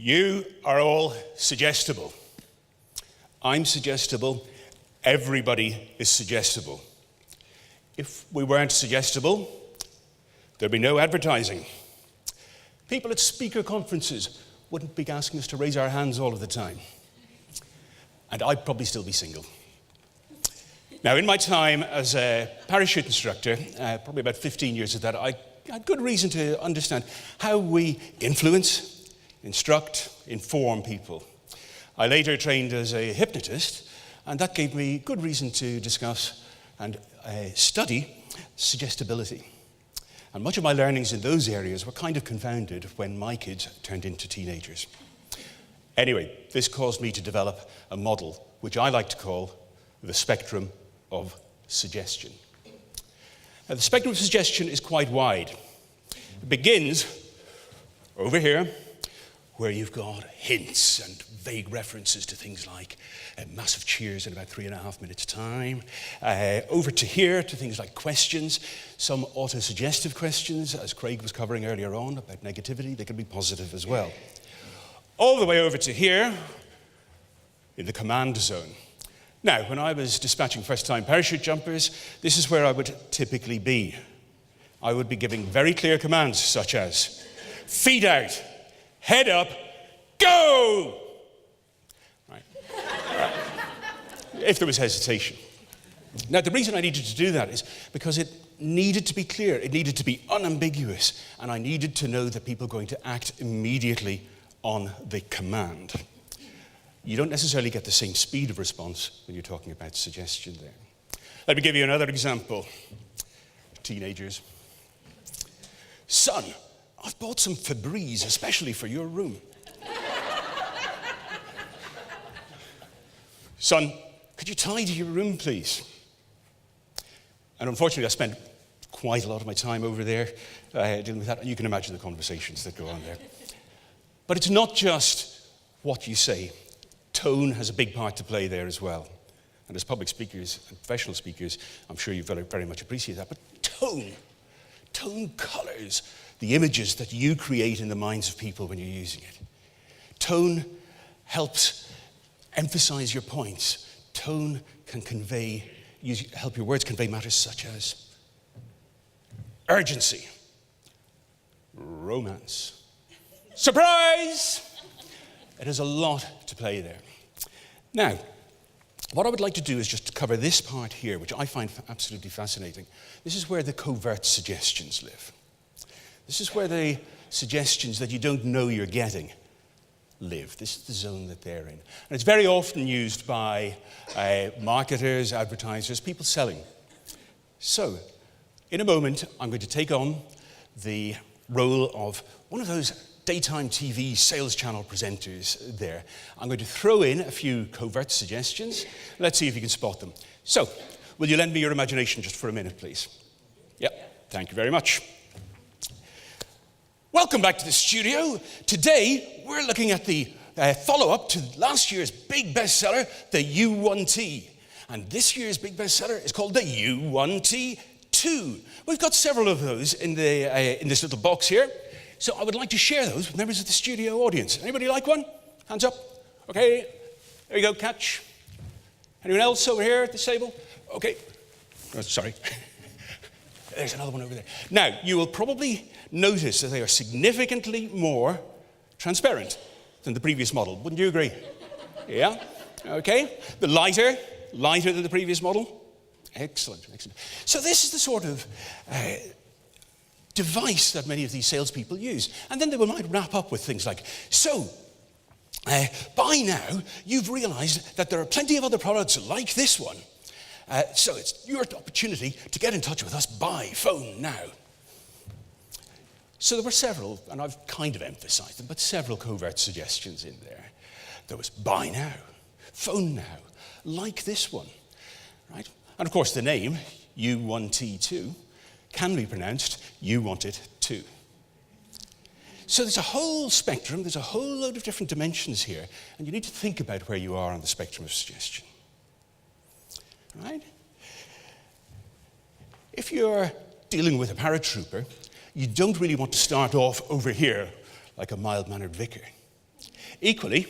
You are all suggestible. I'm suggestible. Everybody is suggestible. If we weren't suggestible, there'd be no advertising. People at speaker conferences wouldn't be asking us to raise our hands all of the time. And I'd probably still be single. Now, in my time as a parachute instructor, probably about 15 years of that, I had good reason to understand how we influence, instruct, inform people. I later trained as a hypnotist, and that gave me good reason to discuss and study suggestibility. And much of my learnings in those areas were kind of confounded when my kids turned into teenagers. Anyway, this caused me to develop a model which I like to call the spectrum of suggestion. Now, the spectrum of suggestion is quite wide. It begins over here, where you've got hints and vague references to things like massive cheers in about 3.5 minutes' time. Over to here, to things like questions, some auto-suggestive questions, as Craig was covering earlier on about negativity. They can be positive as well. All the way over to here, in the command zone. Now, when I was dispatching first-time parachute jumpers, this is where I would typically be. I would be giving very clear commands, such as, feet out, head up, go! Right. If there was hesitation. Now, the reason I needed to do that is because it needed to be clear, it needed to be unambiguous, and I needed to know that people were going to act immediately on the command. You don't necessarily get the same speed of response when you're talking about suggestion there. Let me give you another example. Teenagers. Son, I've bought some Febreze especially for your room. Son, could you tidy your room, please? And unfortunately, I spent quite a lot of my time over there dealing with that, and you can imagine the conversations that go on there. But it's not just what you say. Tone has a big part to play there as well. And as public speakers and professional speakers, I'm sure you very much appreciate that. But tone colors the images that you create in the minds of people when you're using it. Tone helps emphasize your points. Tone can help your words convey matters such as urgency, romance, surprise. It has a lot to play there. Now, what I would like to do is just cover this part here, which I find absolutely fascinating. This is where the covert suggestions live. This is where the suggestions that you don't know you're getting live. This is the zone that they're in. And it's very often used by marketers, advertisers, people selling. So, in a moment, I'm going to take on the role of one of those daytime TV sales channel presenters there. I'm going to throw in a few covert suggestions. Let's see if you can spot them. So, will you lend me your imagination just for a minute, please? Yep, thank you very much. Welcome back to the studio. Today, we're looking at the follow-up to last year's big bestseller, the U1T. And this year's big bestseller is called the U1T2. We've got several of those in this little box here. So I would like to share those with members of the studio audience. Anybody like one? Hands up. Okay, there you go, catch. Anyone else over here at this table? Okay, oh, sorry. There's another one over there. Now, you will probably notice that they are significantly more transparent than the previous model. Wouldn't you agree? Yeah? Okay. The lighter than the previous model. Excellent, excellent. So this is the sort of device that many of these salespeople use. And then they might wrap up with things like, so, by now, you've realized that there are plenty of other products like this one. So it's your opportunity to get in touch with us by phone now. So there were several, and I've kind of emphasized them, but several covert suggestions in there. There was buy now, phone now, like this one, right? And of course the name, U1T2, can be pronounced, you want it too. So there's a whole spectrum, there's a whole load of different dimensions here, and you need to think about where you are on the spectrum of suggestion. Right? If you're dealing with a paratrooper, you don't really want to start off over here like a mild-mannered vicar. Equally,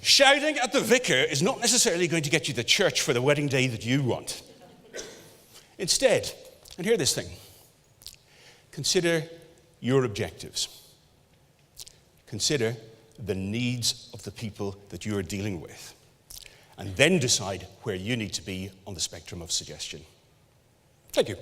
shouting at the vicar is not necessarily going to get you to church for the wedding day that you want. Instead, and hear this thing, consider your objectives. Consider the needs of the people that you are dealing with, and then decide where you need to be on the spectrum of suggestion. Thank you.